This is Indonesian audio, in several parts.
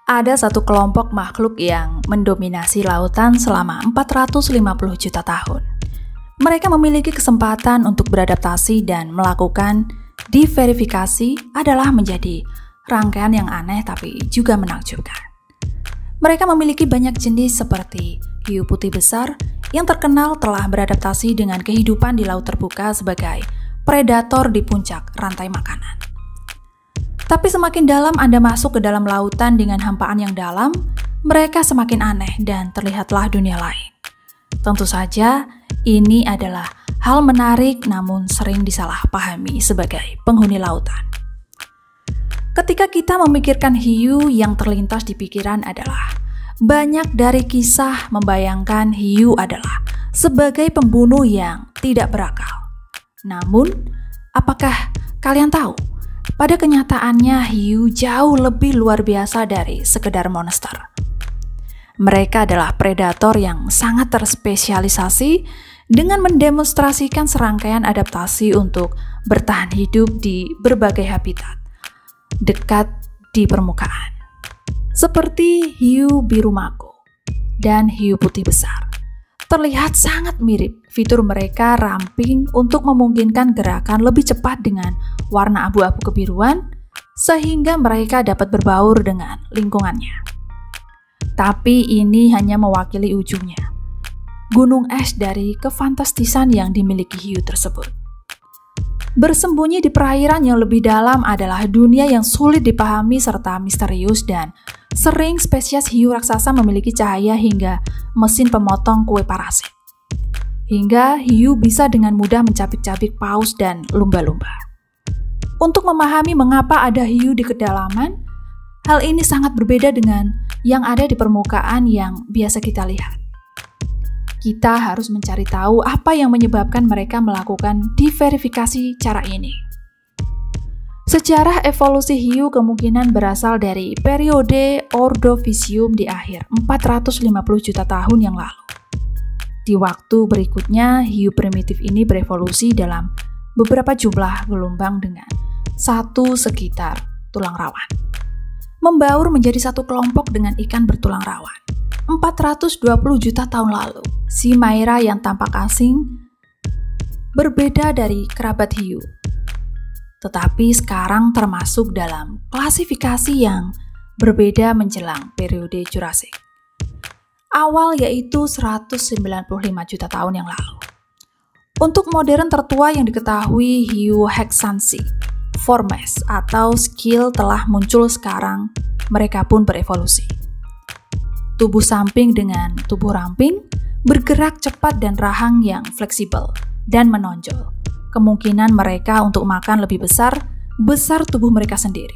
Ada satu kelompok makhluk yang mendominasi lautan selama 450 juta tahun. Mereka memiliki kesempatan untuk beradaptasi dan melakukan diverifikasi adalah menjadi rangkaian yang aneh tapi juga menakjubkan. Mereka memiliki banyak jenis seperti hiu putih besar yang terkenal telah beradaptasi dengan kehidupan di laut terbuka sebagai predator di puncak rantai makanan. Tapi semakin dalam Anda masuk ke dalam lautan dengan hampaan yang dalam, mereka semakin aneh dan terlihatlah dunia lain. Tentu saja, ini adalah hal menarik namun sering disalahpahami sebagai penghuni lautan. Ketika kita memikirkan hiu, yang terlintas di pikiran adalah banyak dari kisah membayangkan hiu adalah sebagai pembunuh yang tidak berakal. Namun, apakah kalian tahu? Pada kenyataannya, hiu jauh lebih luar biasa dari sekedar monster. Mereka adalah predator yang sangat terspesialisasi dengan mendemonstrasikan serangkaian adaptasi untuk bertahan hidup di berbagai habitat dekat di permukaan. Seperti hiu biru mako dan hiu putih besar. Terlihat sangat mirip, fitur mereka ramping untuk memungkinkan gerakan lebih cepat dengan warna abu-abu kebiruan, sehingga mereka dapat berbaur dengan lingkungannya. Tapi ini hanya mewakili ujungnya, gunung es dari kefantastisan yang dimiliki hiu tersebut. Bersembunyi di perairan yang lebih dalam adalah dunia yang sulit dipahami serta misterius, dan sering spesies hiu raksasa memiliki cahaya hingga mesin pemotong kue parasit. Hingga hiu bisa dengan mudah mencabik-cabik paus dan lumba-lumba. Untuk memahami mengapa ada hiu di kedalaman, hal ini sangat berbeda dengan yang ada di permukaan yang biasa kita lihat. Kita harus mencari tahu apa yang menyebabkan mereka melakukan diverifikasi cara ini. Sejarah evolusi hiu kemungkinan berasal dari periode Ordovisium di akhir 450 juta tahun yang lalu. Di waktu berikutnya, hiu primitif ini berevolusi dalam beberapa jumlah gelombang dengan satu sekitar tulang rawan. Membaur menjadi satu kelompok dengan ikan bertulang rawan. 420 juta tahun lalu, si Maira yang tampak asing berbeda dari kerabat hiu, tetapi sekarang termasuk dalam klasifikasi yang berbeda menjelang periode Jurassic. Awal yaitu 195 juta tahun yang lalu. Untuk modern tertua yang diketahui, hiu Hexansi, Formes atau Skill telah muncul sekarang, mereka pun berevolusi. Tubuh samping dengan tubuh ramping, bergerak cepat dan rahang yang fleksibel dan menonjol. Kemungkinan mereka untuk makan lebih besar tubuh mereka sendiri.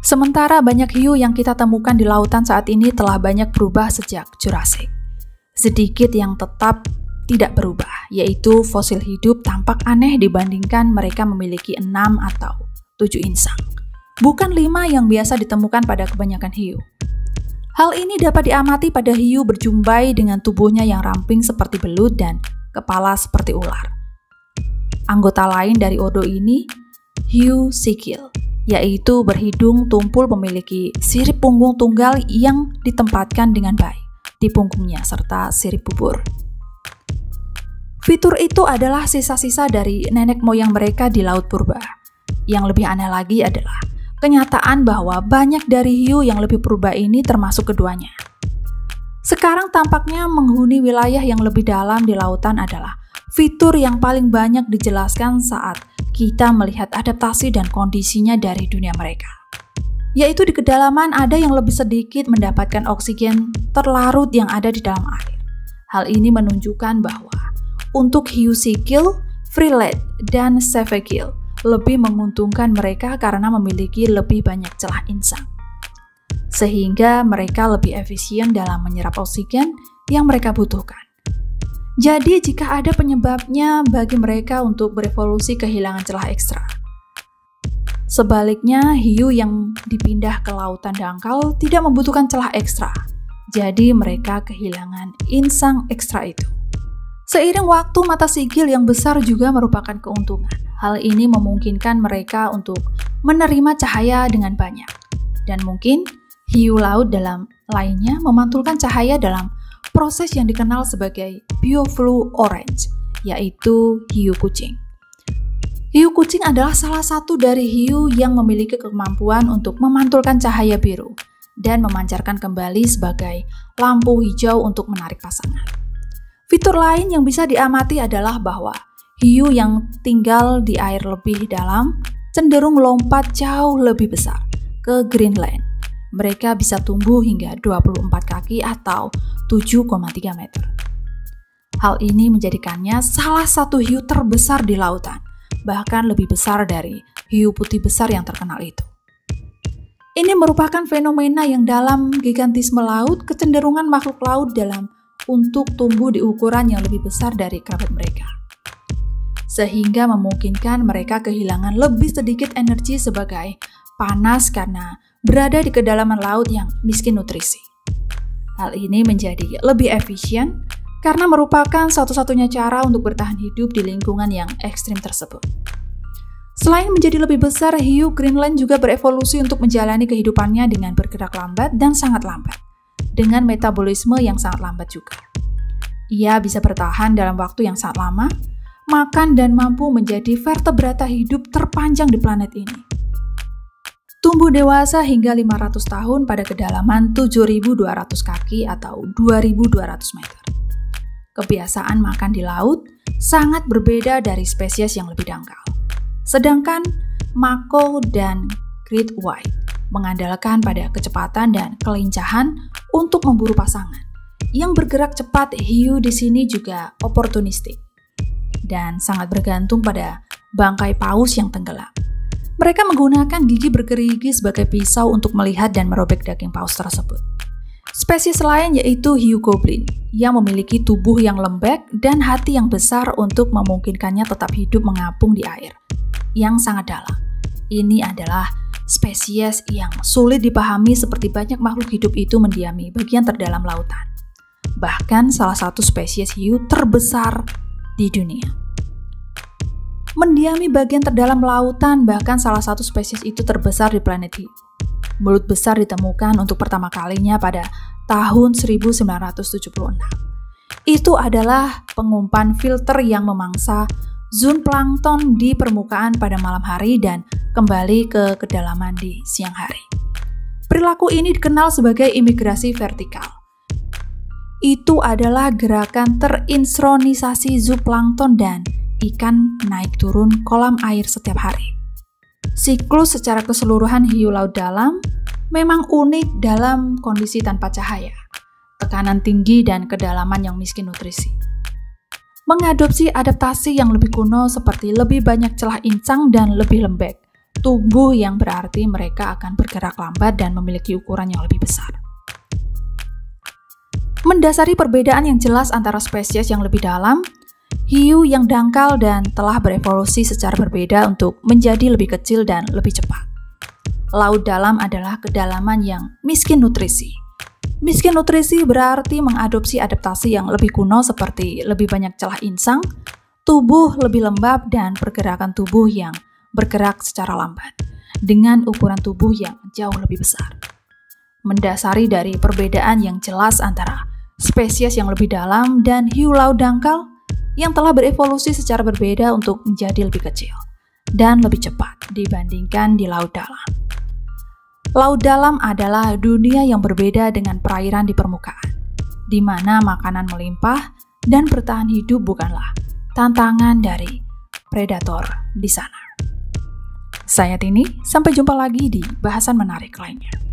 Sementara banyak hiu yang kita temukan di lautan saat ini telah banyak berubah sejak Jurassic. Sedikit yang tetap tidak berubah, yaitu fosil hidup tampak aneh dibandingkan mereka memiliki 6 atau 7 insang. Bukan 5 yang biasa ditemukan pada kebanyakan hiu. Hal ini dapat diamati pada hiu berjumbai dengan tubuhnya yang ramping seperti belut dan kepala seperti ular. Anggota lain dari ordo ini, hiu sikil, yaitu berhidung tumpul memiliki sirip punggung tunggal yang ditempatkan dengan baik di punggungnya serta sirip bubur. Fitur itu adalah sisa-sisa dari nenek moyang mereka di laut purba. Yang lebih aneh lagi adalah kenyataan bahwa banyak dari hiu yang lebih purba ini termasuk keduanya. Sekarang tampaknya menghuni wilayah yang lebih dalam di lautan adalah fitur yang paling banyak dijelaskan saat kita melihat adaptasi dan kondisinya dari dunia mereka. Yaitu di kedalaman ada yang lebih sedikit mendapatkan oksigen terlarut yang ada di dalam air. Hal ini menunjukkan bahwa untuk hiu sikil, Freelet, dan Sevekil lebih menguntungkan mereka karena memiliki lebih banyak celah insang. Sehingga mereka lebih efisien dalam menyerap oksigen yang mereka butuhkan. Jadi jika ada penyebabnya bagi mereka untuk berevolusi kehilangan celah ekstra. Sebaliknya, hiu yang dipindah ke lautan dangkal tidak membutuhkan celah ekstra. Jadi mereka kehilangan insang ekstra itu. Seiring waktu, mata sigil yang besar juga merupakan keuntungan. Hal ini memungkinkan mereka untuk menerima cahaya dengan banyak. Dan mungkin Hiu laut dalam lainnya memantulkan cahaya dalam proses yang dikenal sebagai biofluorescence, yaitu hiu kucing. Hiu kucing adalah salah satu dari hiu yang memiliki kemampuan untuk memantulkan cahaya biru dan memancarkan kembali sebagai lampu hijau untuk menarik pasangan. Fitur lain yang bisa diamati adalah bahwa hiu yang tinggal di air lebih dalam cenderung lompat jauh lebih besar ke Greenland. Mereka bisa tumbuh hingga 24 kaki atau 7,3 meter. Hal ini menjadikannya salah satu hiu terbesar di lautan, bahkan lebih besar dari hiu putih besar yang terkenal itu. Ini merupakan fenomena yang dalam gigantisme laut, kecenderungan makhluk laut dalam untuk tumbuh di ukuran yang lebih besar dari kerabat mereka, sehingga memungkinkan mereka kehilangan lebih sedikit energi sebagai panas karena berada di kedalaman laut yang miskin nutrisi. Hal ini menjadi lebih efisien karena merupakan satu-satunya cara untuk bertahan hidup di lingkungan yang ekstrim tersebut. Selain menjadi lebih besar, hiu Greenland juga berevolusi untuk menjalani kehidupannya dengan bergerak lambat dan sangat lambat, dengan metabolisme yang sangat lambat juga. Ia bisa bertahan dalam waktu yang sangat lama, makan dan mampu menjadi vertebrata hidup terpanjang di planet ini. Tumbuh dewasa hingga 500 tahun pada kedalaman 7.200 kaki atau 2.200 meter. Kebiasaan makan di laut sangat berbeda dari spesies yang lebih dangkal. Sedangkan mako dan great white mengandalkan pada kecepatan dan kelincahan untuk memburu pasangan. Yang bergerak cepat, hiu di sini juga oportunistik dan sangat bergantung pada bangkai paus yang tenggelam. Mereka menggunakan gigi bergerigi sebagai pisau untuk melihat dan merobek daging paus tersebut. Spesies lain yaitu hiu goblin yang memiliki tubuh yang lembek dan hati yang besar untuk memungkinkannya tetap hidup mengapung di air yang sangat dalam. Ini adalah spesies yang sulit dipahami seperti banyak makhluk hidup itu mendiami bagian terdalam lautan. Bahkan salah satu spesies hiu terbesar di dunia mendiami bagian terdalam lautan, bahkan salah satu spesies itu terbesar di planet hiu. Mulut besar ditemukan untuk pertama kalinya pada tahun 1976. Itu adalah pengumpan filter yang memangsa zooplankton di permukaan pada malam hari dan kembali ke kedalaman di siang hari. Perilaku ini dikenal sebagai imigrasi vertikal. Itu adalah gerakan terinsronisasi zooplankton dan ikan naik turun kolam air setiap hari. Siklus secara keseluruhan hiu laut dalam memang unik dalam kondisi tanpa cahaya, tekanan tinggi dan kedalaman yang miskin nutrisi. Mengadopsi adaptasi yang lebih kuno seperti lebih banyak celah insang dan lebih lembek, tubuh yang berarti mereka akan bergerak lambat dan memiliki ukuran yang lebih besar. Mendasari perbedaan yang jelas antara spesies yang lebih dalam, hiu yang dangkal dan telah berevolusi secara berbeda untuk menjadi lebih kecil dan lebih cepat. Laut dalam adalah kedalaman yang miskin nutrisi. Miskin nutrisi berarti mengadopsi adaptasi yang lebih kuno seperti lebih banyak celah insang, tubuh lebih lembab dan pergerakan tubuh yang bergerak secara lambat, dengan ukuran tubuh yang jauh lebih besar. Mendasari dari perbedaan yang jelas antara spesies yang lebih dalam dan hiu laut dangkal, yang telah berevolusi secara berbeda untuk menjadi lebih kecil dan lebih cepat dibandingkan di laut dalam. Laut dalam adalah dunia yang berbeda dengan perairan di permukaan, di mana makanan melimpah dan bertahan hidup bukanlah tantangan dari predator di sana. Saya Tini, sampai jumpa lagi di bahasan menarik lainnya.